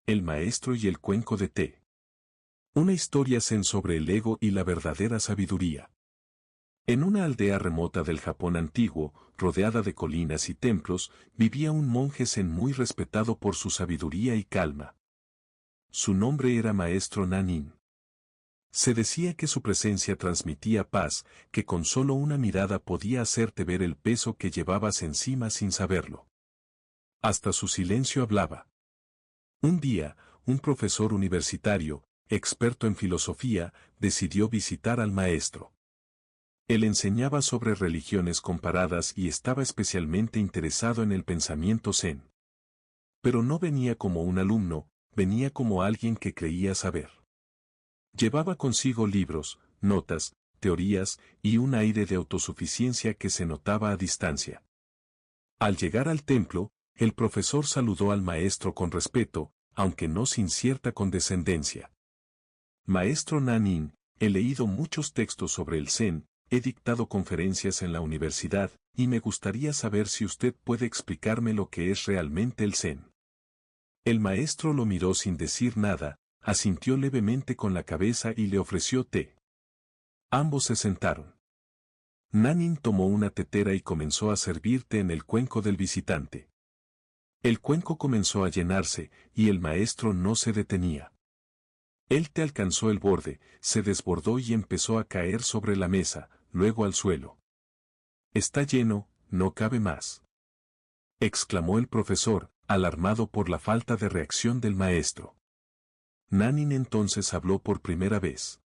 El maestro y el cuenco de té. Una historia zen sobre el ego y la verdadera sabiduría. En una aldea remota del Japón antiguo, rodeada de colinas y templos, vivía un monje zen muy respetado por su sabiduría y calma. Su nombre era Maestro Nanin. Se decía que su presencia transmitía paz, que con solo una mirada podía hacerte ver el peso que llevabas encima sin saberlo. Hasta su silencio hablaba. Un día, un profesor universitario, experto en filosofía, decidió visitar al maestro. Él enseñaba sobre religiones comparadas y estaba especialmente interesado en el pensamiento zen. Pero no venía como un alumno, venía como alguien que creía saber. Llevaba consigo libros, notas, teorías y un aire de autosuficiencia que se notaba a distancia. Al llegar al templo, el profesor saludó al maestro con respeto, aunque no sin cierta condescendencia. Maestro Nanin, he leído muchos textos sobre el Zen, he dictado conferencias en la universidad, y me gustaría saber si usted puede explicarme lo que es realmente el Zen. El maestro lo miró sin decir nada, asintió levemente con la cabeza y le ofreció té. Ambos se sentaron. Nanin tomó una tetera y comenzó a servir té en el cuenco del visitante. El cuenco comenzó a llenarse, y el maestro no se detenía. El té alcanzó el borde, se desbordó y empezó a caer sobre la mesa, luego al suelo. «Está lleno, no cabe más», exclamó el profesor, alarmado por la falta de reacción del maestro. Nanin entonces habló por primera vez.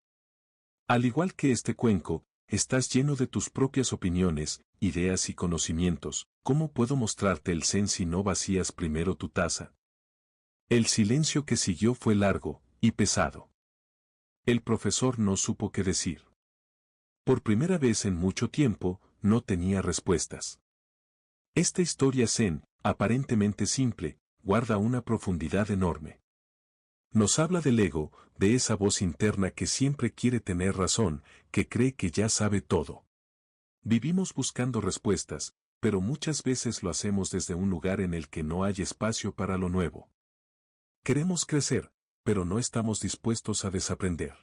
«Al igual que este cuenco, estás lleno de tus propias opiniones, ideas y conocimientos. ¿Cómo puedo mostrarte el Zen si no vacías primero tu taza?» El silencio que siguió fue largo y pesado. El profesor no supo qué decir. Por primera vez en mucho tiempo, no tenía respuestas. Esta historia zen, aparentemente simple, guarda una profundidad enorme. Nos habla del ego, de esa voz interna que siempre quiere tener razón, que cree que ya sabe todo. Vivimos buscando respuestas, pero muchas veces lo hacemos desde un lugar en el que no hay espacio para lo nuevo. Queremos crecer, pero no estamos dispuestos a desaprender.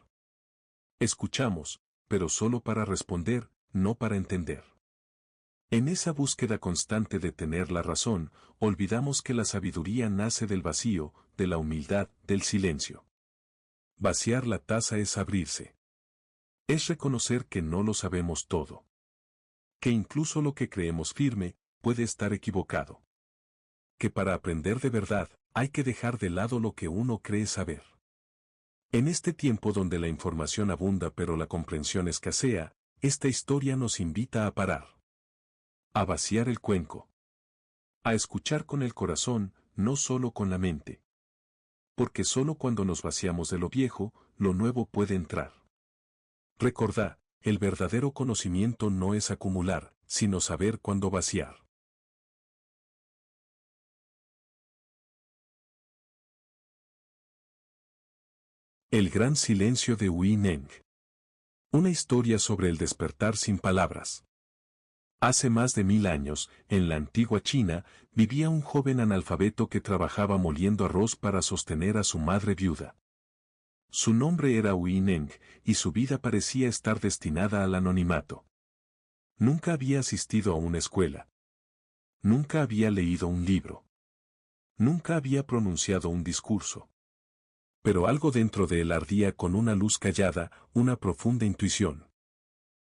Escuchamos, pero solo para responder, no para entender. En esa búsqueda constante de tener la razón, olvidamos que la sabiduría nace del vacío, de la humildad, del silencio. Vaciar la taza es abrirse. Es reconocer que no lo sabemos todo. Que incluso lo que creemos firme, puede estar equivocado. Que para aprender de verdad, hay que dejar de lado lo que uno cree saber. En este tiempo donde la información abunda pero la comprensión escasea, esta historia nos invita a parar. A vaciar el cuenco. A escuchar con el corazón, no solo con la mente. Porque solo cuando nos vaciamos de lo viejo, lo nuevo puede entrar. Recordá, el verdadero conocimiento no es acumular, sino saber cuándo vaciar. El gran silencio de Hui Neng. Una historia sobre el despertar sin palabras. Hace más de 1000 años, en la antigua China, vivía un joven analfabeto que trabajaba moliendo arroz para sostener a su madre viuda. Su nombre era Hui Neng, y su vida parecía estar destinada al anonimato. Nunca había asistido a una escuela. Nunca había leído un libro. Nunca había pronunciado un discurso. Pero algo dentro de él ardía con una luz callada, una profunda intuición.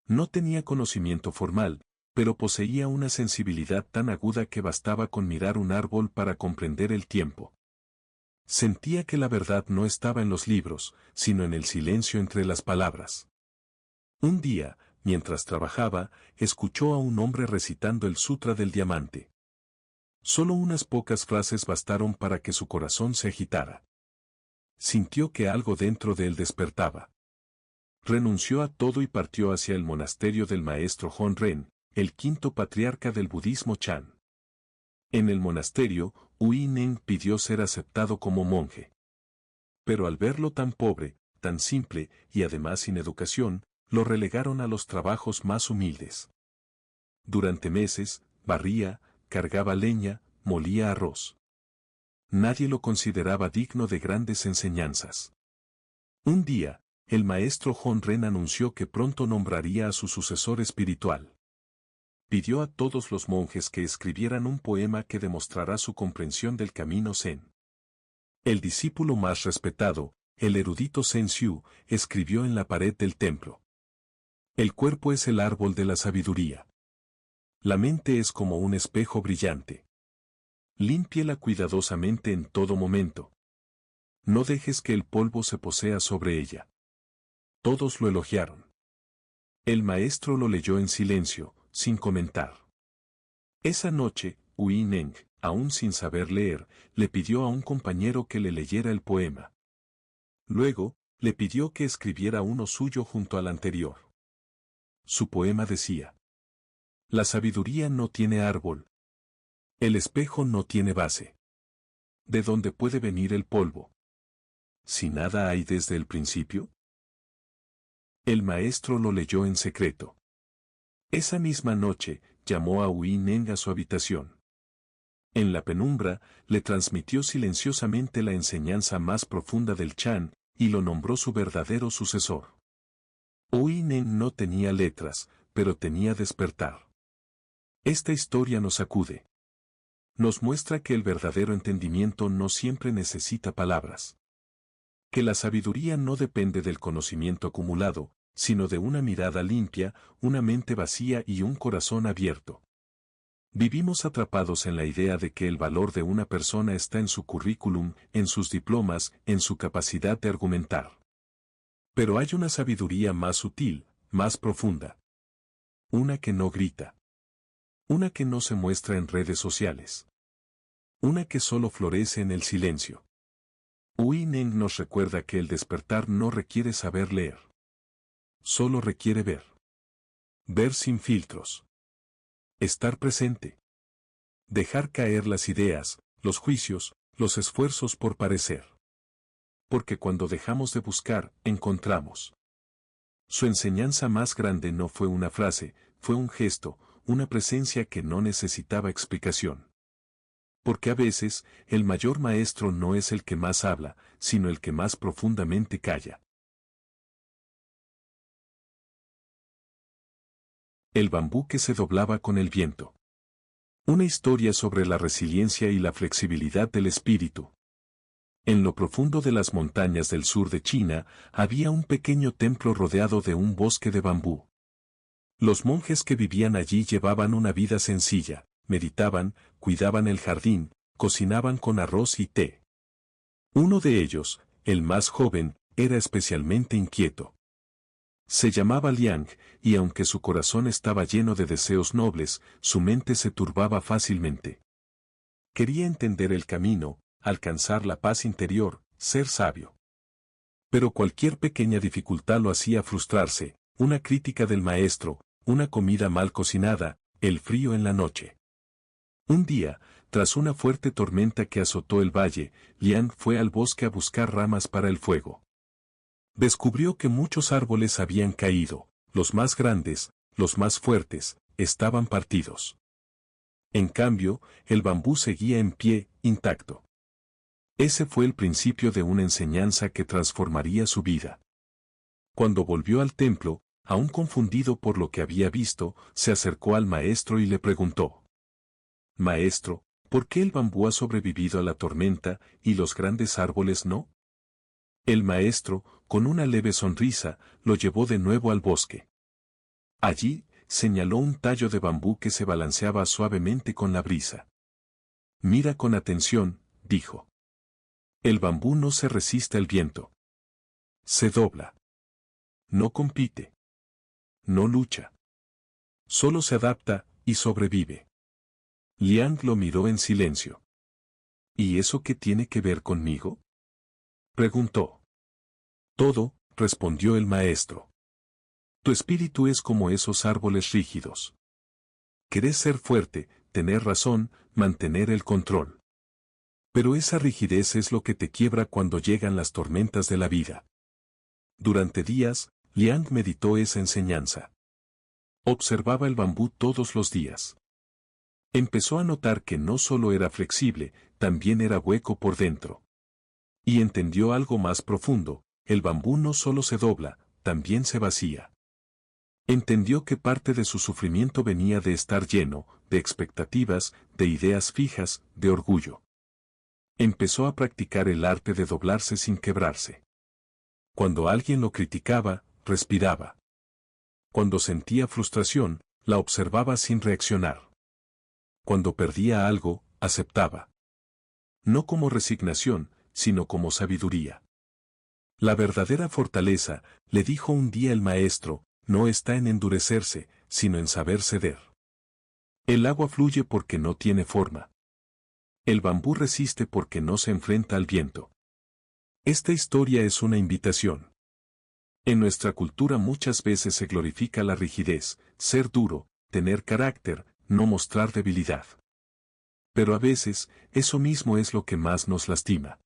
No tenía conocimiento formal, pero poseía una sensibilidad tan aguda que bastaba con mirar un árbol para comprender el tiempo. Sentía que la verdad no estaba en los libros, sino en el silencio entre las palabras. Un día, mientras trabajaba, escuchó a un hombre recitando el Sutra del Diamante. Solo unas pocas frases bastaron para que su corazón se agitara. Sintió que algo dentro de él despertaba. Renunció a todo y partió hacia el monasterio del maestro Honren, el quinto patriarca del budismo Chan. En el monasterio, Hui Neng pidió ser aceptado como monje. Pero al verlo tan pobre, tan simple y además sin educación, lo relegaron a los trabajos más humildes. Durante meses, barría, cargaba leña, molía arroz. nadie lo consideraba digno de grandes enseñanzas. Un día, el maestro Honren anunció que pronto nombraría a su sucesor espiritual. Pidió a todos los monjes que escribieran un poema que demostrará su comprensión del camino Zen. El discípulo más respetado, el erudito Zen Xiu, escribió en la pared del templo: el cuerpo es el árbol de la sabiduría. La mente es como un espejo brillante. Límpiela cuidadosamente en todo momento. No dejes que el polvo se posea sobre ella. Todos lo elogiaron. El maestro lo leyó en silencio, sin comentar. Esa noche, Hui Neng, aún sin saber leer, le pidió a un compañero que le leyera el poema. Luego, le pidió que escribiera uno suyo junto al anterior. Su poema decía: la sabiduría no tiene árbol. El espejo no tiene base. ¿De dónde puede venir el polvo? Si nada hay desde el principio. El maestro lo leyó en secreto. Esa misma noche, llamó a Hui Neng a su habitación. En la penumbra, le transmitió silenciosamente la enseñanza más profunda del Chan, y lo nombró su verdadero sucesor. Hui Neng no tenía letras, pero tenía despertar. Esta historia nos sacude. Nos muestra que el verdadero entendimiento no siempre necesita palabras. Que la sabiduría no depende del conocimiento acumulado, sino de una mirada limpia, una mente vacía y un corazón abierto. Vivimos atrapados en la idea de que el valor de una persona está en su currículum, en sus diplomas, en su capacidad de argumentar. Pero hay una sabiduría más sutil, más profunda. Una que no grita. Una que no se muestra en redes sociales. Una que solo florece en el silencio. Hui Neng nos recuerda que el despertar no requiere saber leer. Solo requiere ver. Ver sin filtros. Estar presente. Dejar caer las ideas, los juicios, los esfuerzos por parecer. Porque cuando dejamos de buscar, encontramos. Su enseñanza más grande no fue una frase, fue un gesto, una presencia que no necesitaba explicación. Porque a veces, el mayor maestro no es el que más habla, sino el que más profundamente calla. El bambú que se doblaba con el viento. Una historia sobre la resiliencia y la flexibilidad del espíritu. En lo profundo de las montañas del sur de China, había un pequeño templo rodeado de un bosque de bambú. Los monjes que vivían allí llevaban una vida sencilla, meditaban, cuidaban el jardín, cocinaban con arroz y té. Uno de ellos, el más joven, era especialmente inquieto. Se llamaba Liang, y aunque su corazón estaba lleno de deseos nobles, su mente se turbaba fácilmente. Quería entender el camino, alcanzar la paz interior, ser sabio. Pero cualquier pequeña dificultad lo hacía frustrarse, una crítica del maestro, una comida mal cocinada, el frío en la noche. Un día, tras una fuerte tormenta que azotó el valle, Liang fue al bosque a buscar ramas para el fuego. Descubrió que muchos árboles habían caído, los más grandes, los más fuertes, estaban partidos. En cambio, el bambú seguía en pie, intacto. Ese fue el principio de una enseñanza que transformaría su vida. Cuando volvió al templo, aún confundido por lo que había visto, se acercó al maestro y le preguntó: Maestro, ¿por qué el bambú ha sobrevivido a la tormenta y los grandes árboles no? El maestro, con una leve sonrisa, lo llevó de nuevo al bosque. Allí, señaló un tallo de bambú que se balanceaba suavemente con la brisa. Mira con atención, dijo. El bambú no se resiste al viento. Se dobla. No compite. No lucha. Solo se adapta, y sobrevive. Liang lo miró en silencio. ¿Y eso qué tiene que ver conmigo?, preguntó. Todo, respondió el maestro. Tu espíritu es como esos árboles rígidos. Querés ser fuerte, tener razón, mantener el control. Pero esa rigidez es lo que te quiebra cuando llegan las tormentas de la vida. Durante días, Liang meditó esa enseñanza. Observaba el bambú todos los días. Empezó a notar que no solo era flexible, también era hueco por dentro. Y entendió algo más profundo: el bambú no solo se dobla, también se vacía. Entendió que parte de su sufrimiento venía de estar lleno, de expectativas, de ideas fijas, de orgullo. Empezó a practicar el arte de doblarse sin quebrarse. Cuando alguien lo criticaba, respiraba. Cuando sentía frustración, la observaba sin reaccionar. Cuando perdía algo, aceptaba. No como resignación, sino como sabiduría. La verdadera fortaleza, le dijo un día el maestro, no está en endurecerse, sino en saber ceder. El agua fluye porque no tiene forma. El bambú resiste porque no se enfrenta al viento. Esta historia es una invitación. En nuestra cultura muchas veces se glorifica la rigidez, ser duro, tener carácter, no mostrar debilidad. Pero a veces, eso mismo es lo que más nos lastima.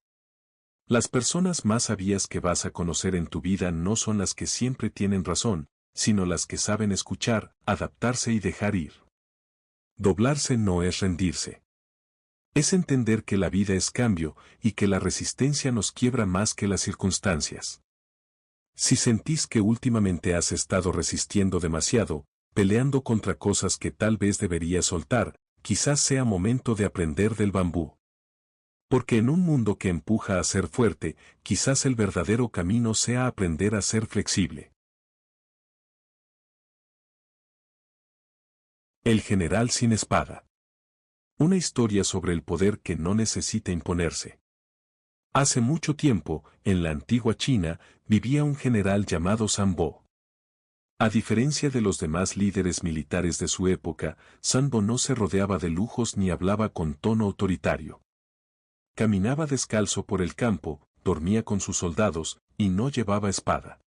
Las personas más sabias que vas a conocer en tu vida no son las que siempre tienen razón, sino las que saben escuchar, adaptarse y dejar ir. Doblarse no es rendirse. Es entender que la vida es cambio y que la resistencia nos quiebra más que las circunstancias. Si sentís que últimamente has estado resistiendo demasiado, peleando contra cosas que tal vez deberías soltar, quizás sea momento de aprender del bambú. Porque en un mundo que empuja a ser fuerte, quizás el verdadero camino sea aprender a ser flexible. El general sin espada. Una historia sobre el poder que no necesita imponerse. Hace mucho tiempo, en la antigua China, vivía un general llamado Sanbo. A diferencia de los demás líderes militares de su época, Sanbo no se rodeaba de lujos ni hablaba con tono autoritario. Caminaba descalzo por el campo, dormía con sus soldados, y no llevaba espada.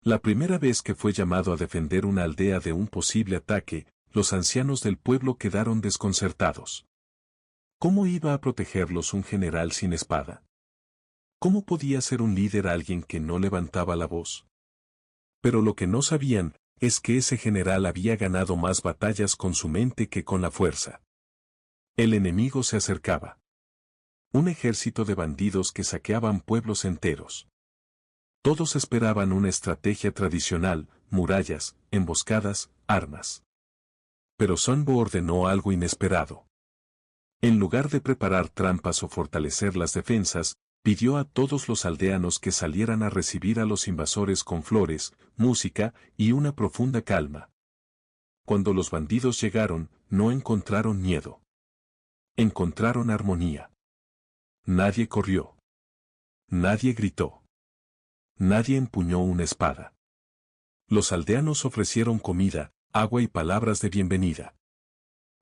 La primera vez que fue llamado a defender una aldea de un posible ataque, los ancianos del pueblo quedaron desconcertados. ¿Cómo iba a protegerlos un general sin espada? ¿Cómo podía ser un líder alguien que no levantaba la voz? Pero lo que no sabían es que ese general había ganado más batallas con su mente que con la fuerza. El enemigo se acercaba. Un ejército de bandidos que saqueaban pueblos enteros. Todos esperaban una estrategia tradicional: murallas, emboscadas, armas. Pero Sanbo ordenó algo inesperado. En lugar de preparar trampas o fortalecer las defensas, pidió a todos los aldeanos que salieran a recibir a los invasores con flores, música y una profunda calma. Cuando los bandidos llegaron, no encontraron miedo. Encontraron armonía. Nadie corrió. Nadie gritó. Nadie empuñó una espada. Los aldeanos ofrecieron comida, agua y palabras de bienvenida.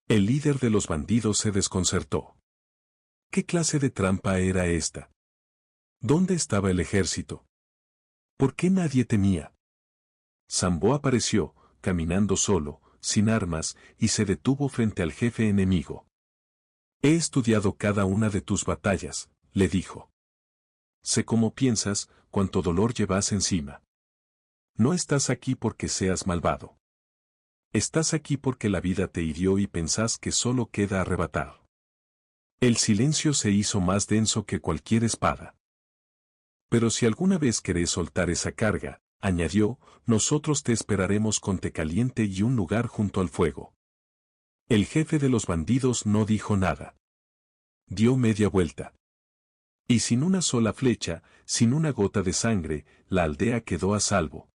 El líder de los bandidos se desconcertó. ¿Qué clase de trampa era esta? ¿Dónde estaba el ejército? ¿Por qué nadie temía? Sanbo apareció, caminando solo, sin armas, y se detuvo frente al jefe enemigo. He estudiado cada una de tus batallas, le dijo. Sé cómo piensas, cuánto dolor llevas encima. No estás aquí porque seas malvado. Estás aquí porque la vida te hirió y pensás que solo queda arrebatar. El silencio se hizo más denso que cualquier espada. Pero si alguna vez querés soltar esa carga, añadió, nosotros te esperaremos con té caliente y un lugar junto al fuego. El jefe de los bandidos no dijo nada. Dio media vuelta. Y sin una sola flecha, sin una gota de sangre, la aldea quedó a salvo.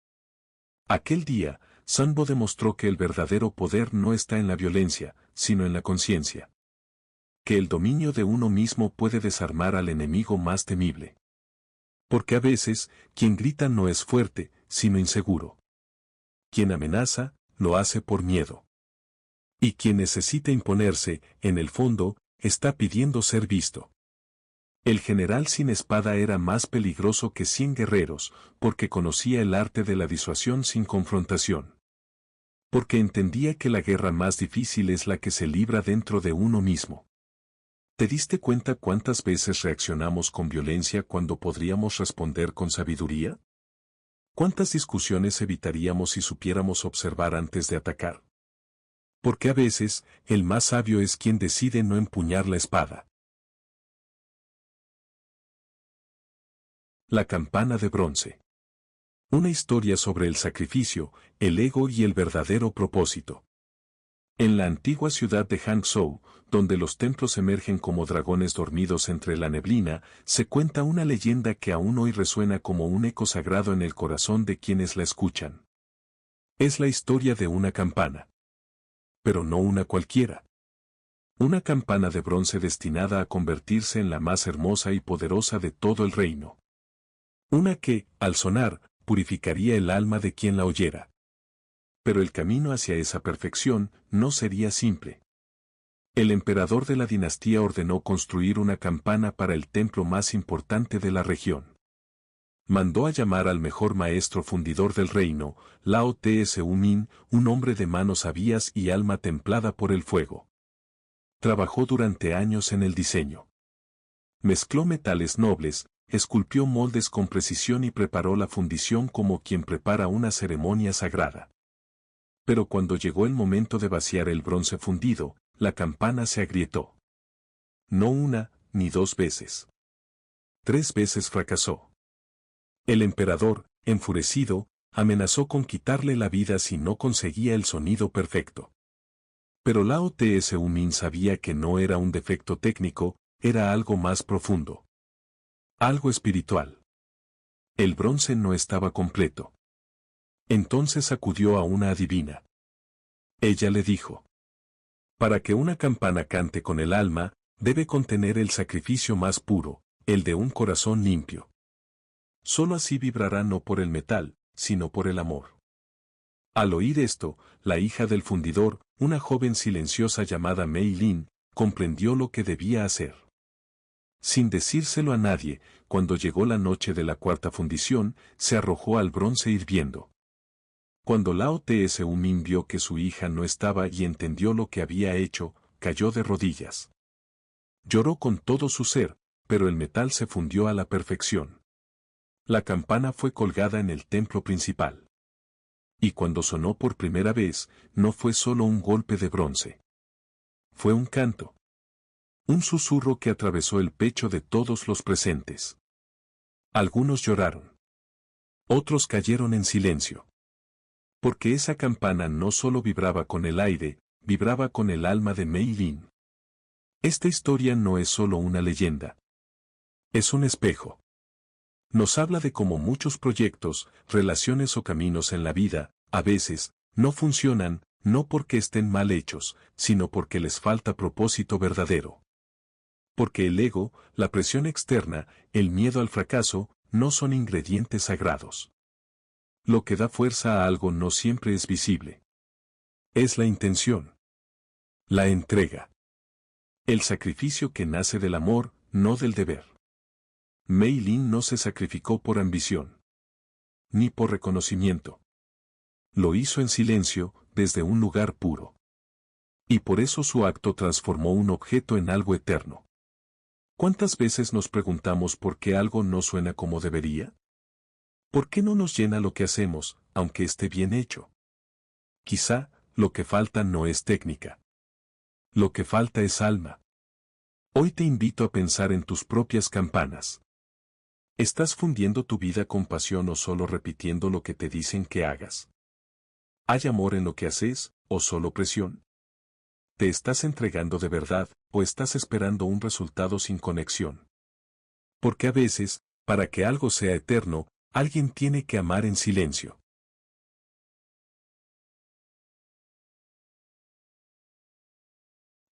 Aquel día, Sanbo demostró que el verdadero poder no está en la violencia, sino en la conciencia. Que el dominio de uno mismo puede desarmar al enemigo más temible. Porque a veces, quien grita no es fuerte, sino inseguro. Quien amenaza, lo hace por miedo. Y quien necesita imponerse, en el fondo, está pidiendo ser visto. El general sin espada era más peligroso que 100 guerreros, porque conocía el arte de la disuasión sin confrontación. Porque entendía que la guerra más difícil es la que se libra dentro de uno mismo. ¿Te diste cuenta cuántas veces reaccionamos con violencia cuando podríamos responder con sabiduría? ¿Cuántas discusiones evitaríamos si supiéramos observar antes de atacar? Porque a veces, el más sabio es quien decide no empuñar la espada. La campana de bronce. Una historia sobre el sacrificio, el ego y el verdadero propósito. En la antigua ciudad de Hangzhou, donde los templos emergen como dragones dormidos entre la neblina, se cuenta una leyenda que aún hoy resuena como un eco sagrado en el corazón de quienes la escuchan. Es la historia de una campana. Pero no una cualquiera. Una campana de bronce destinada a convertirse en la más hermosa y poderosa de todo el reino. Una que, al sonar, purificaría el alma de quien la oyera. Pero el camino hacia esa perfección no sería simple. El emperador de la dinastía ordenó construir una campana para el templo más importante de la región. Mandó a llamar al mejor maestro fundidor del reino, Lao Tse Min, un hombre de manos sabias y alma templada por el fuego. Trabajó durante años en el diseño. Mezcló metales nobles, esculpió moldes con precisión y preparó la fundición como quien prepara una ceremonia sagrada. Pero cuando llegó el momento de vaciar el bronce fundido, la campana se agrietó. No una, ni dos veces. 3 veces fracasó. El emperador, enfurecido, amenazó con quitarle la vida si no conseguía el sonido perfecto. Pero Lao Tse Min sabía que no era un defecto técnico, era algo más profundo. Algo espiritual. El bronce no estaba completo. Entonces acudió a una adivina. Ella le dijo: para que una campana cante con el alma, debe contener el sacrificio más puro, el de un corazón limpio. Solo así vibrará no por el metal, sino por el amor. Al oír esto, la hija del fundidor, una joven silenciosa llamada Mei Lin, comprendió lo que debía hacer. Sin decírselo a nadie, cuando llegó la noche de la cuarta fundición, se arrojó al bronce hirviendo. Cuando Lao Tse Min vio que su hija no estaba y entendió lo que había hecho, cayó de rodillas. Lloró con todo su ser, pero el metal se fundió a la perfección. La campana fue colgada en el templo principal. Y cuando sonó por primera vez, no fue solo un golpe de bronce. Fue un canto. Un susurro que atravesó el pecho de todos los presentes. Algunos lloraron. Otros cayeron en silencio. Porque esa campana no solo vibraba con el aire, vibraba con el alma de Mei Lin. Esta historia no es solo una leyenda. Es un espejo. Nos habla de cómo muchos proyectos, relaciones o caminos en la vida, a veces, no funcionan, no porque estén mal hechos, sino porque les falta propósito verdadero. Porque el ego, la presión externa, el miedo al fracaso, no son ingredientes sagrados. Lo que da fuerza a algo no siempre es visible. Es la intención. La entrega. El sacrificio que nace del amor, no del deber. Mei Lin no se sacrificó por ambición. Ni por reconocimiento. Lo hizo en silencio, desde un lugar puro. Y por eso su acto transformó un objeto en algo eterno. ¿Cuántas veces nos preguntamos por qué algo no suena como debería? ¿Por qué no nos llena lo que hacemos, aunque esté bien hecho? Quizá, lo que falta no es técnica. Lo que falta es alma. Hoy te invito a pensar en tus propias campanas. ¿Estás fundiendo tu vida con pasión o solo repitiendo lo que te dicen que hagas? ¿Hay amor en lo que haces, o solo presión? ¿Te estás entregando de verdad, o estás esperando un resultado sin conexión? Porque a veces, para que algo sea eterno, alguien tiene que amar en silencio.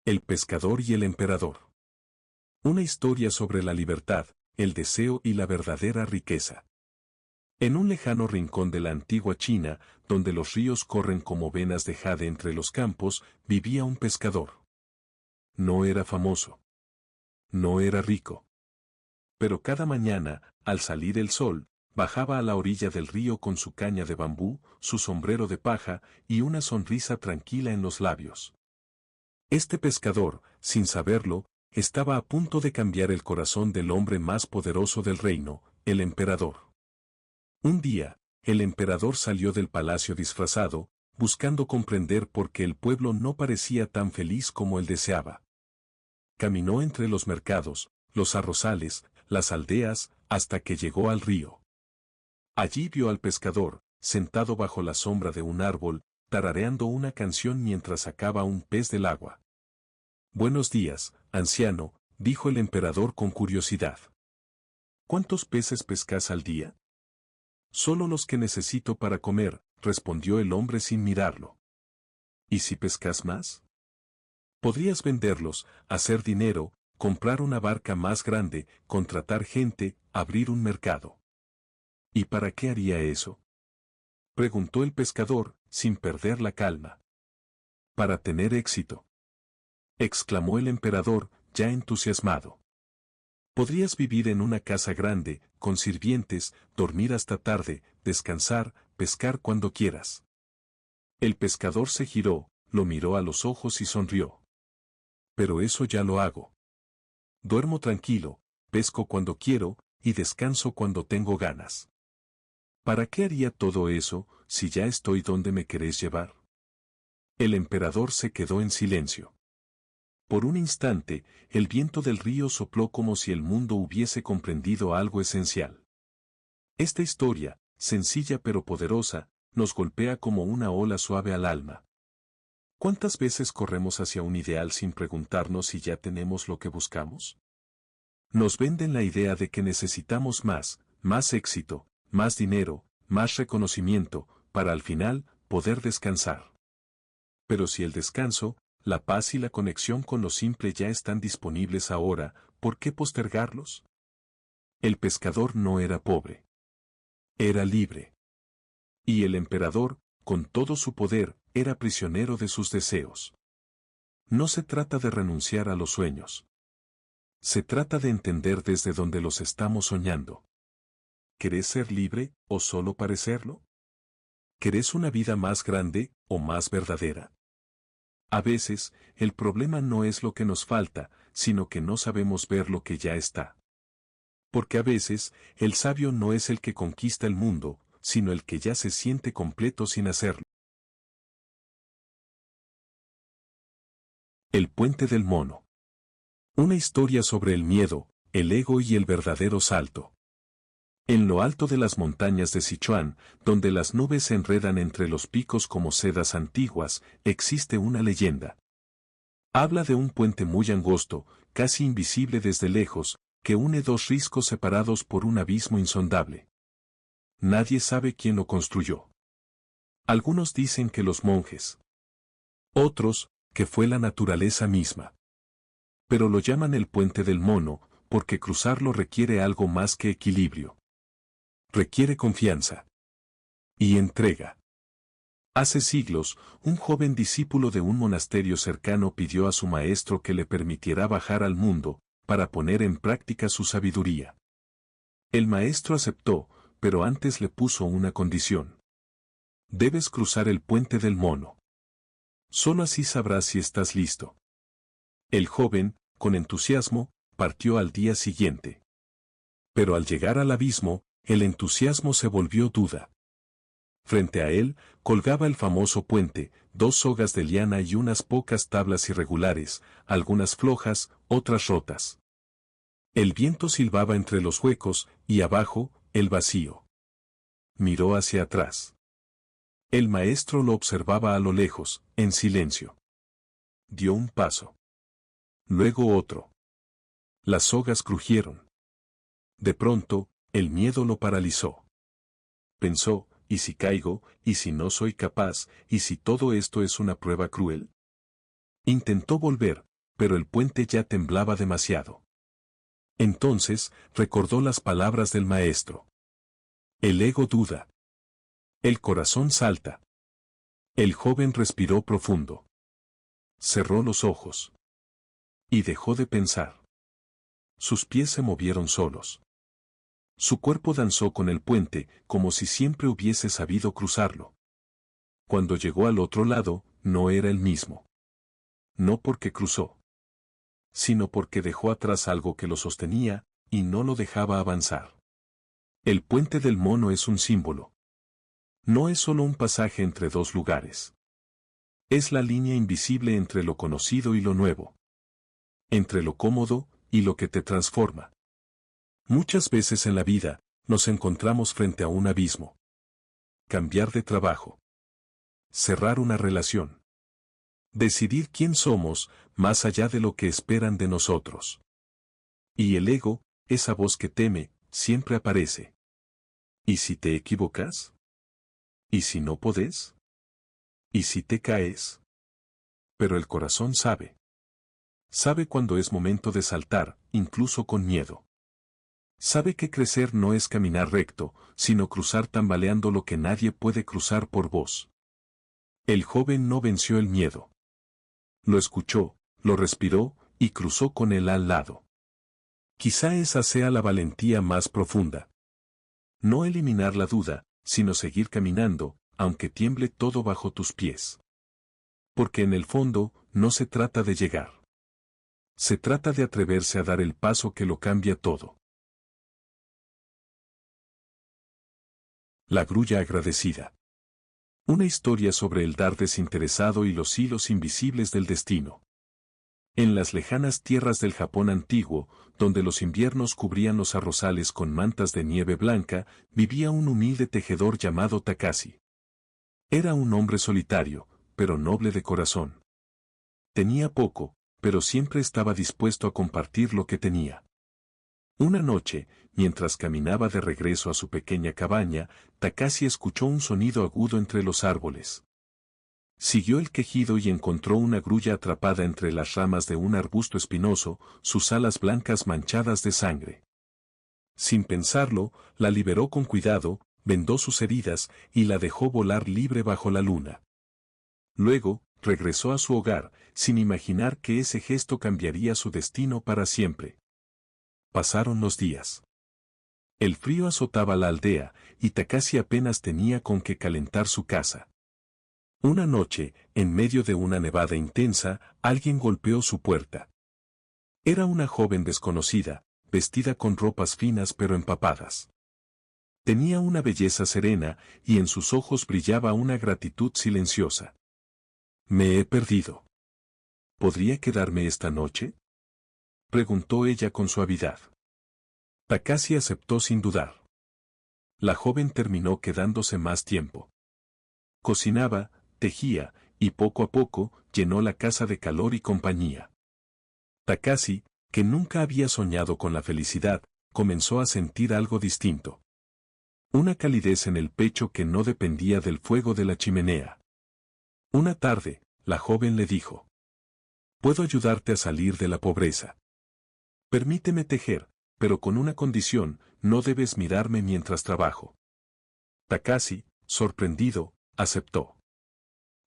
El pescador y el emperador. Una historia sobre la libertad, el deseo y la verdadera riqueza. En un lejano rincón de la antigua China, donde los ríos corren como venas de jade entre los campos, vivía un pescador. No era famoso. No era rico. Pero cada mañana, al salir el sol, bajaba a la orilla del río con su caña de bambú, su sombrero de paja y una sonrisa tranquila en los labios. Este pescador, sin saberlo, estaba a punto de cambiar el corazón del hombre más poderoso del reino, el emperador. Un día, el emperador salió del palacio disfrazado, buscando comprender por qué el pueblo no parecía tan feliz como él deseaba. Caminó entre los mercados, los arrozales, las aldeas, hasta que llegó al río. Allí vio al pescador, sentado bajo la sombra de un árbol, tarareando una canción mientras sacaba un pez del agua. «Buenos días, anciano», dijo el emperador con curiosidad. «¿Cuántos peces pescas al día?» «Solo los que necesito para comer», respondió el hombre sin mirarlo. «¿Y si pescas más? Podrías venderlos, hacer dinero, comprar una barca más grande, contratar gente, abrir un mercado». «¿Y para qué haría eso?», preguntó el pescador, sin perder la calma. «Para tener éxito», exclamó el emperador, ya entusiasmado. «Podrías vivir en una casa grande, con sirvientes, dormir hasta tarde, descansar, pescar cuando quieras». El pescador se giró, lo miró a los ojos y sonrió. «Pero eso ya lo hago. Duermo tranquilo, pesco cuando quiero, y descanso cuando tengo ganas. ¿Para qué haría todo eso, si ya estoy donde me querés llevar?». El emperador se quedó en silencio. Por un instante, el viento del río sopló como si el mundo hubiese comprendido algo esencial. Esta historia, sencilla pero poderosa, nos golpea como una ola suave al alma. ¿Cuántas veces corremos hacia un ideal sin preguntarnos si ya tenemos lo que buscamos? Nos venden la idea de que necesitamos más éxito, más dinero, más reconocimiento, para al final poder descansar. Pero si el descanso, la paz y la conexión con lo simple ya están disponibles ahora, ¿por qué postergarlos? El pescador no era pobre. Era libre. Y el emperador, con todo su poder, era prisionero de sus deseos. No se trata de renunciar a los sueños. Se trata de entender desde dónde los estamos soñando. ¿Querés ser libre, o solo parecerlo? ¿Querés una vida más grande, o más verdadera? A veces, el problema no es lo que nos falta, sino que no sabemos ver lo que ya está. Porque a veces, el sabio no es el que conquista el mundo, sino el que ya se siente completo sin hacerlo. El puente del mono. Una historia sobre el miedo, el ego y el verdadero salto. En lo alto de las montañas de Sichuan, donde las nubes se enredan entre los picos como sedas antiguas, existe una leyenda. Habla de un puente muy angosto, casi invisible desde lejos, que une dos riscos separados por un abismo insondable. Nadie sabe quién lo construyó. Algunos dicen que los monjes. Otros, que fue la naturaleza misma. Pero lo llaman el puente del mono, porque cruzarlo requiere algo más que equilibrio. Requiere confianza. Y entrega. Hace siglos, un joven discípulo de un monasterio cercano pidió a su maestro que le permitiera bajar al mundo, para poner en práctica su sabiduría. El maestro aceptó, pero antes le puso una condición. Debes cruzar el puente del mono. Solo así sabrás si estás listo. El joven, con entusiasmo, partió al día siguiente. Pero al llegar al abismo, el entusiasmo se volvió duda. Frente a él, colgaba el famoso puente, dos sogas de liana y unas pocas tablas irregulares, algunas flojas, otras rotas. El viento silbaba entre los huecos, y abajo, el vacío. Miró hacia atrás. El maestro lo observaba a lo lejos, en silencio. Dio un paso. Luego otro. Las sogas crujieron. De pronto, el miedo lo paralizó. Pensó, ¿y si caigo, y si no soy capaz, y si todo esto es una prueba cruel? Intentó volver, pero el puente ya temblaba demasiado. Entonces, recordó las palabras del maestro. El ego duda. El corazón salta. El joven respiró profundo. Cerró los ojos. Y dejó de pensar. Sus pies se movieron solos. Su cuerpo danzó con el puente, como si siempre hubiese sabido cruzarlo. Cuando llegó al otro lado, no era el mismo. No porque cruzó, sino porque dejó atrás algo que lo sostenía, y no lo dejaba avanzar. El puente del mono es un símbolo. No es solo un pasaje entre dos lugares. Es la línea invisible entre lo conocido y lo nuevo. Entre lo cómodo y lo que te transforma. Muchas veces en la vida, nos encontramos frente a un abismo. Cambiar de trabajo. Cerrar una relación. Decidir quién somos, más allá de lo que esperan de nosotros. Y el ego, esa voz que teme, siempre aparece. ¿Y si te equivocas? ¿Y si no podés? ¿Y si te caes? Pero el corazón sabe. Sabe cuando es momento de saltar, incluso con miedo. Sabe que crecer no es caminar recto, sino cruzar tambaleando lo que nadie puede cruzar por vos. El joven no venció el miedo. Lo escuchó, lo respiró, y cruzó con él al lado. Quizá esa sea la valentía más profunda. No eliminar la duda, sino seguir caminando, aunque tiemble todo bajo tus pies. Porque en el fondo, no se trata de llegar. Se trata de atreverse a dar el paso que lo cambia todo. La grulla agradecida. Una historia sobre el dar desinteresado y los hilos invisibles del destino. En las lejanas tierras del Japón antiguo, donde los inviernos cubrían los arrozales con mantas de nieve blanca, vivía un humilde tejedor llamado Takashi. Era un hombre solitario, pero noble de corazón. Tenía poco, pero siempre estaba dispuesto a compartir lo que tenía. Una noche, mientras caminaba de regreso a su pequeña cabaña, Takashi escuchó un sonido agudo entre los árboles. Siguió el quejido y encontró una grulla atrapada entre las ramas de un arbusto espinoso, sus alas blancas manchadas de sangre. Sin pensarlo, la liberó con cuidado, vendó sus heridas y la dejó volar libre bajo la luna. Luego, regresó a su hogar, sin imaginar que ese gesto cambiaría su destino para siempre. Pasaron los días. El frío azotaba la aldea, y Takashi apenas tenía con qué calentar su casa. Una noche, en medio de una nevada intensa, alguien golpeó su puerta. Era una joven desconocida, vestida con ropas finas pero empapadas. Tenía una belleza serena, y en sus ojos brillaba una gratitud silenciosa. «Me he perdido. ¿Podría quedarme esta noche?», preguntó ella con suavidad. Takashi aceptó sin dudar. La joven terminó quedándose más tiempo. Cocinaba, tejía, y poco a poco, llenó la casa de calor y compañía. Takashi, que nunca había soñado con la felicidad, comenzó a sentir algo distinto. Una calidez en el pecho que no dependía del fuego de la chimenea. Una tarde, la joven le dijo: «Puedo ayudarte a salir de la pobreza. Permíteme tejer, pero con una condición, no debes mirarme mientras trabajo». Takashi, sorprendido, aceptó.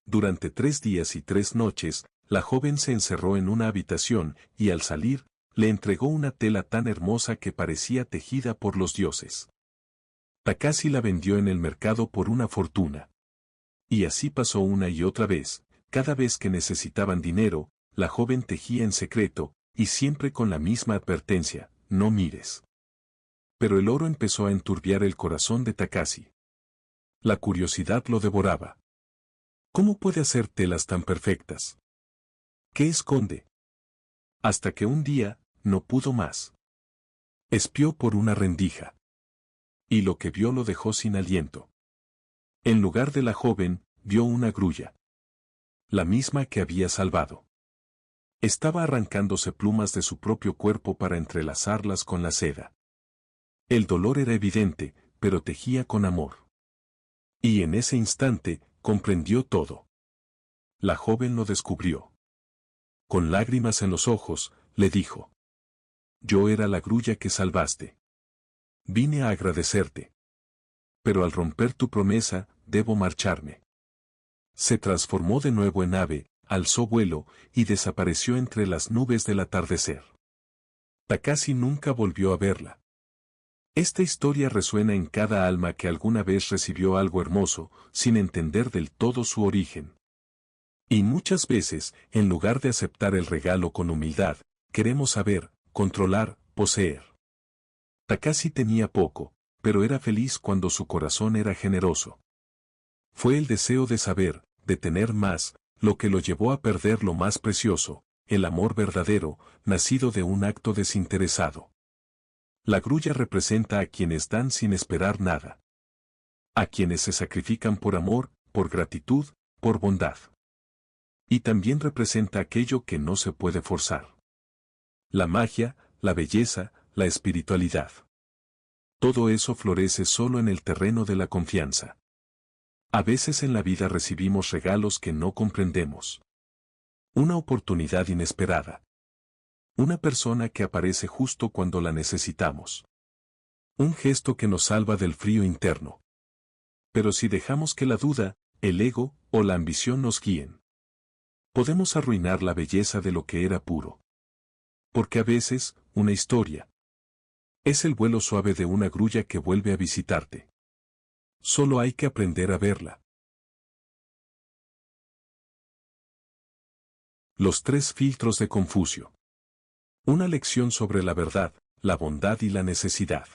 Durante 3 días y 3 noches, la joven se encerró en una habitación y al salir, le entregó una tela tan hermosa que parecía tejida por los dioses. Takashi la vendió en el mercado por una fortuna. Y así pasó una y otra vez, cada vez que necesitaban dinero, la joven tejía en secreto, y siempre con la misma advertencia: «No mires». Pero el oro empezó a enturbiar el corazón de Takashi. La curiosidad lo devoraba. ¿Cómo puede hacer telas tan perfectas? ¿Qué esconde? Hasta que un día, no pudo más. Espió por una rendija. Y lo que vio lo dejó sin aliento. En lugar de la joven, vio una grulla. La misma que había salvado. Estaba arrancándose plumas de su propio cuerpo para entrelazarlas con la seda. El dolor era evidente, pero tejía con amor. Y en ese instante, comprendió todo. La joven lo descubrió. Con lágrimas en los ojos, le dijo: «Yo era la grulla que salvaste. Vine a agradecerte. Pero al romper tu promesa, debo marcharme». Se transformó de nuevo en ave, alzó vuelo, y desapareció entre las nubes del atardecer. Takashi nunca volvió a verla. Esta historia resuena en cada alma que alguna vez recibió algo hermoso, sin entender del todo su origen. Y muchas veces, en lugar de aceptar el regalo con humildad, queremos saber, controlar, poseer. Takashi tenía poco, pero era feliz cuando su corazón era generoso. Fue el deseo de saber, de tener más, lo que lo llevó a perder lo más precioso, el amor verdadero, nacido de un acto desinteresado. La grulla representa a quienes dan sin esperar nada. A quienes se sacrifican por amor, por gratitud, por bondad. Y también representa aquello que no se puede forzar. La magia, la belleza, la espiritualidad. Todo eso florece solo en el terreno de la confianza. A veces en la vida recibimos regalos que no comprendemos. Una oportunidad inesperada. Una persona que aparece justo cuando la necesitamos. Un gesto que nos salva del frío interno. Pero si dejamos que la duda, el ego o la ambición nos guíen, podemos arruinar la belleza de lo que era puro. Porque a veces, una historia es el vuelo suave de una grulla que vuelve a visitarte. Solo hay que aprender a verla. Los 3 filtros de Confucio. Una lección sobre la verdad, la bondad y la necesidad.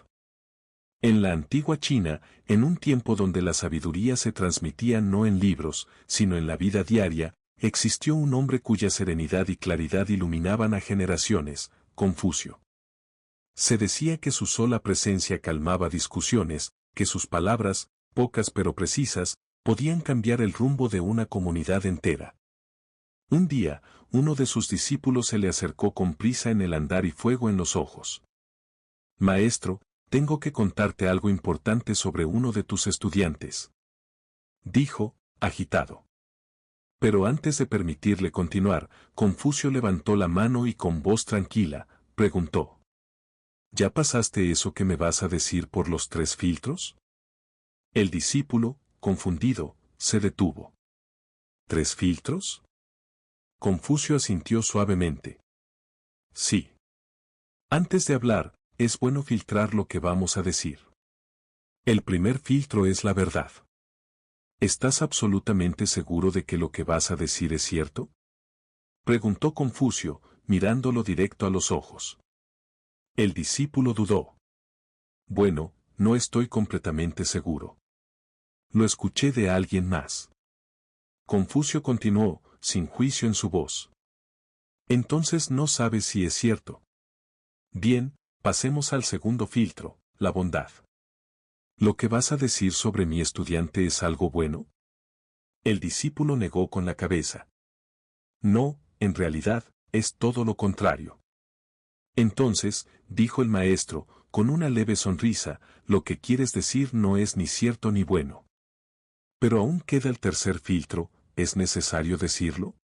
En la antigua China, en un tiempo donde la sabiduría se transmitía no en libros, sino en la vida diaria, existió un hombre cuya serenidad y claridad iluminaban a generaciones, Confucio. Se decía que su sola presencia calmaba discusiones, que sus palabras, pocas pero precisas, podían cambiar el rumbo de una comunidad entera. Un día, uno de sus discípulos se le acercó con prisa en el andar y fuego en los ojos. Maestro, tengo que contarte algo importante sobre uno de tus estudiantes. Dijo, agitado. Pero antes de permitirle continuar, Confucio levantó la mano y con voz tranquila, preguntó. ¿Ya pasaste eso que me vas a decir por los 3 filtros? El discípulo, confundido, se detuvo. ¿3 filtros? Confucio asintió suavemente. Sí. Antes de hablar, es bueno filtrar lo que vamos a decir. El primer filtro es la verdad. ¿Estás absolutamente seguro de que lo que vas a decir es cierto? Preguntó Confucio, mirándolo directo a los ojos. El discípulo dudó. Bueno, no estoy completamente seguro. Lo escuché de alguien más. Confucio continuó, sin juicio en su voz. Entonces no sabes si es cierto. Bien, pasemos al segundo filtro, la bondad. ¿Lo que vas a decir sobre mi estudiante es algo bueno? El discípulo negó con la cabeza. No, en realidad, es todo lo contrario. Entonces, dijo el maestro, con una leve sonrisa, lo que quieres decir no es ni cierto ni bueno. Pero aún queda el tercer filtro, ¿es necesario decirlo?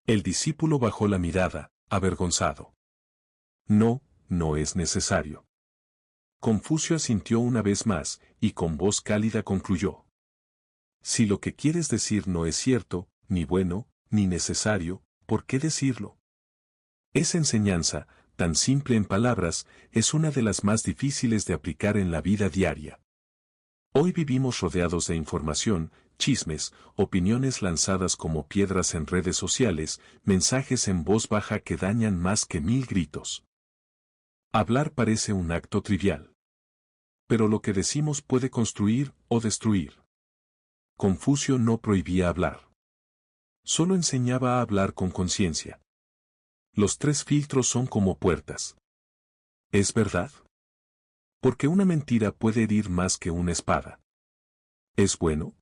El discípulo bajó la mirada, avergonzado. No, no es necesario. Confucio asintió una vez más, y con voz cálida concluyó. Si lo que quieres decir no es cierto, ni bueno, ni necesario, ¿por qué decirlo? Esa enseñanza, tan simple en palabras, es una de las más difíciles de aplicar en la vida diaria. Hoy vivimos rodeados de información, chismes, opiniones lanzadas como piedras en redes sociales, mensajes en voz baja que dañan más que 1000 gritos. Hablar parece un acto trivial. Pero lo que decimos puede construir o destruir. Confucio no prohibía hablar. Solo enseñaba a hablar con conciencia. Los 3 filtros son como puertas. ¿Es verdad? Porque una mentira puede herir más que una espada. ¿Es bueno?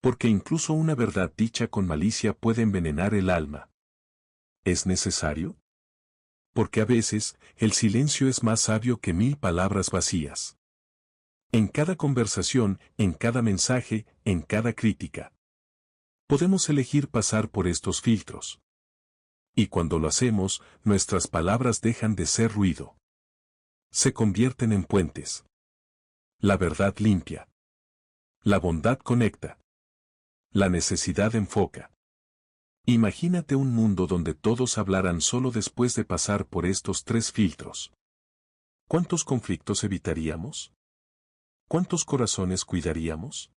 Porque incluso una verdad dicha con malicia puede envenenar el alma. ¿Es necesario? Porque a veces, el silencio es más sabio que 1000 palabras vacías. En cada conversación, en cada mensaje, en cada crítica. Podemos elegir pasar por estos filtros. Y cuando lo hacemos, nuestras palabras dejan de ser ruido. Se convierten en puentes. La verdad limpia. La bondad conecta. La necesidad enfoca. Imagínate un mundo donde todos hablaran solo después de pasar por estos 3 filtros. ¿Cuántos conflictos evitaríamos? ¿Cuántos corazones cuidaríamos?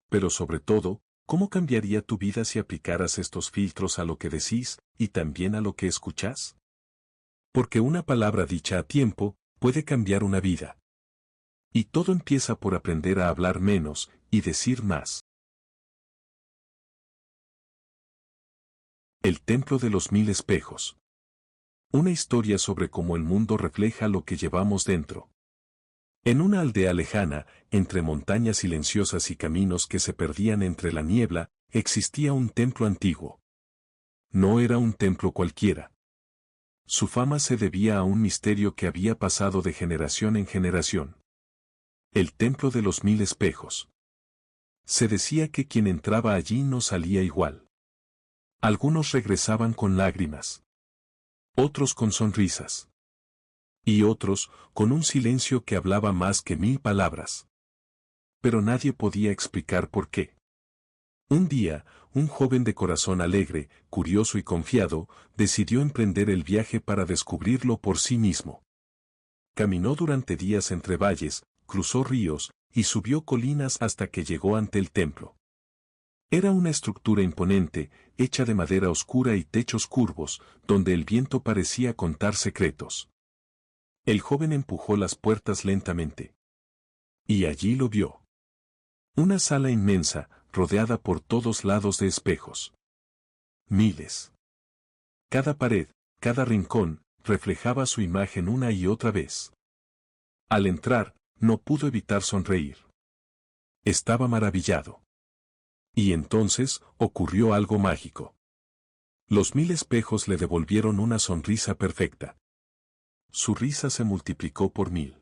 Pero sobre todo, ¿cómo cambiaría tu vida si aplicaras estos filtros a lo que decís y también a lo que escuchás? Porque una palabra dicha a tiempo puede cambiar una vida. Y todo empieza por aprender a hablar menos y decir más. El templo de los 1000 espejos. Una historia sobre cómo el mundo refleja lo que llevamos dentro. En una aldea lejana, entre montañas silenciosas y caminos que se perdían entre la niebla, existía un templo antiguo. No era un templo cualquiera. Su fama se debía a un misterio que había pasado de generación en generación. El templo de los 1000 espejos. Se decía que quien entraba allí no salía igual. Algunos regresaban con lágrimas. Otros con sonrisas. Y otros con un silencio que hablaba más que 1000 palabras. Pero nadie podía explicar por qué. Un día, un joven de corazón alegre, curioso y confiado, decidió emprender el viaje para descubrirlo por sí mismo. Caminó durante días entre valles, cruzó ríos, y subió colinas hasta que llegó ante el templo. Era una estructura imponente, hecha de madera oscura y techos curvos, donde el viento parecía contar secretos. El joven empujó las puertas lentamente. Y allí lo vio. Una sala inmensa, rodeada por todos lados de espejos. Miles. Cada pared, cada rincón, reflejaba su imagen una y otra vez. Al entrar, no pudo evitar sonreír. Estaba maravillado. Y entonces, ocurrió algo mágico. Los 1000 espejos le devolvieron una sonrisa perfecta. Su risa se multiplicó por 1000.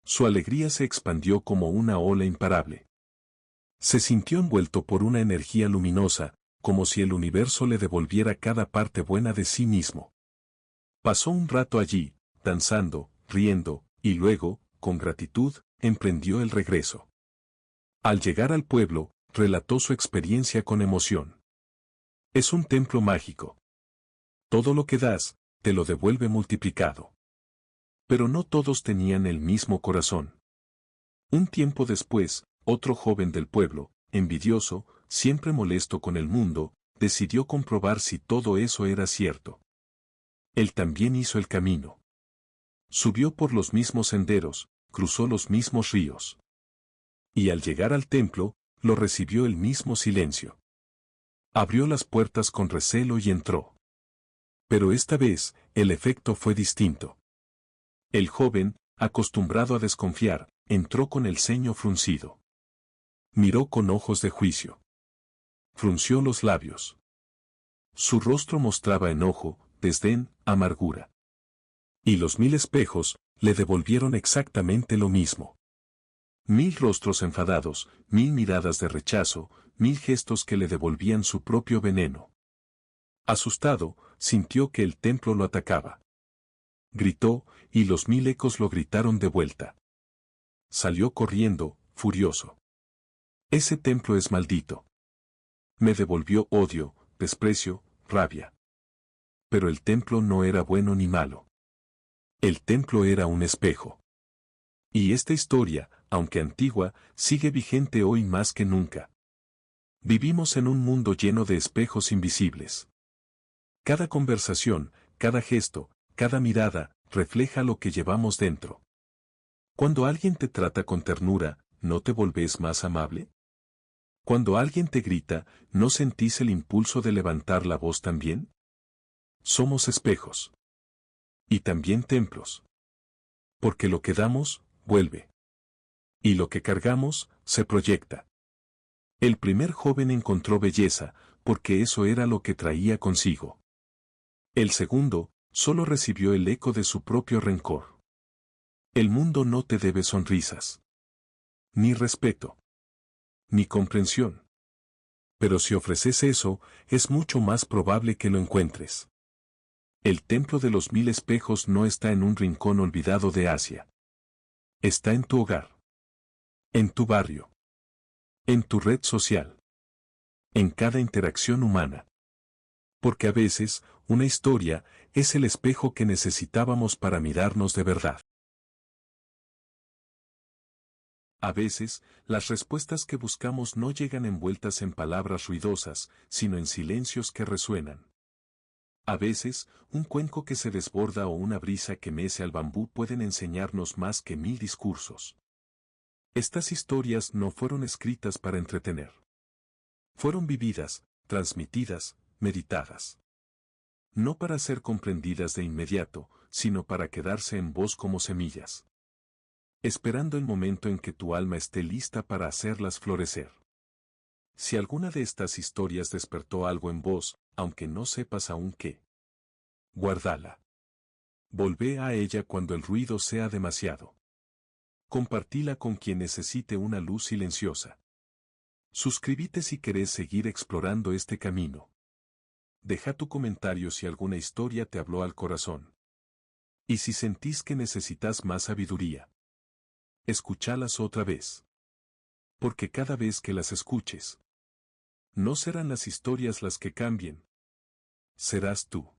Su alegría se expandió como una ola imparable. Se sintió envuelto por una energía luminosa, como si el universo le devolviera cada parte buena de sí mismo. Pasó un rato allí, danzando, riendo, y luego, con gratitud, emprendió el regreso. Al llegar al pueblo, relató su experiencia con emoción. Es un templo mágico. Todo lo que das, te lo devuelve multiplicado. Pero no todos tenían el mismo corazón. Un tiempo después, otro joven del pueblo, envidioso, siempre molesto con el mundo, decidió comprobar si todo eso era cierto. Él también hizo el camino. Subió por los mismos senderos, cruzó los mismos ríos. Y al llegar al templo, lo recibió el mismo silencio. Abrió las puertas con recelo y entró. Pero esta vez, el efecto fue distinto. El joven, acostumbrado a desconfiar, entró con el ceño fruncido. Miró con ojos de juicio. Frunció los labios. Su rostro mostraba enojo, desdén, amargura. Y los 1000 espejos, le devolvieron exactamente lo mismo. 1000 rostros enfadados, 1000 miradas de rechazo, 1000 gestos que le devolvían su propio veneno. Asustado, sintió que el templo lo atacaba. Gritó, y los 1000 ecos lo gritaron de vuelta. Salió corriendo, furioso. Ese templo es maldito. Me devolvió odio, desprecio, rabia. Pero el templo no era bueno ni malo. El templo era un espejo. Y esta historia, aunque antigua, sigue vigente hoy más que nunca. Vivimos en un mundo lleno de espejos invisibles. Cada conversación, cada gesto, cada mirada, refleja lo que llevamos dentro. Cuando alguien te trata con ternura, ¿no te volvés más amable? Cuando alguien te grita, ¿no sentís el impulso de levantar la voz también? Somos espejos. Y también templos. Porque lo que damos, vuelve. Y lo que cargamos, se proyecta. El primer joven encontró belleza, porque eso era lo que traía consigo. El segundo, solo recibió el eco de su propio rencor. El mundo no te debe sonrisas. Ni respeto. Ni comprensión. Pero si ofreces eso, es mucho más probable que lo encuentres. El templo de los 1000 espejos no está en un rincón olvidado de Asia. Está en tu hogar. En tu barrio. En tu red social. En cada interacción humana. Porque a veces, una historia, es el espejo que necesitábamos para mirarnos de verdad. A veces, las respuestas que buscamos no llegan envueltas en palabras ruidosas, sino en silencios que resuenan. A veces, un cuenco que se desborda o una brisa que mece al bambú pueden enseñarnos más que 1000 discursos. Estas historias no fueron escritas para entretener. Fueron vividas, transmitidas, meditadas. No para ser comprendidas de inmediato, sino para quedarse en vos como semillas. Esperando el momento en que tu alma esté lista para hacerlas florecer. Si alguna de estas historias despertó algo en vos, aunque no sepas aún qué, guárdala. Volvé a ella cuando el ruido sea demasiado. Compartila con quien necesite una luz silenciosa. Suscríbete si querés seguir explorando este camino. Deja tu comentario si alguna historia te habló al corazón. Y si sentís que necesitas más sabiduría, escúchalas otra vez. Porque cada vez que las escuches, no serán las historias las que cambien. Serás tú.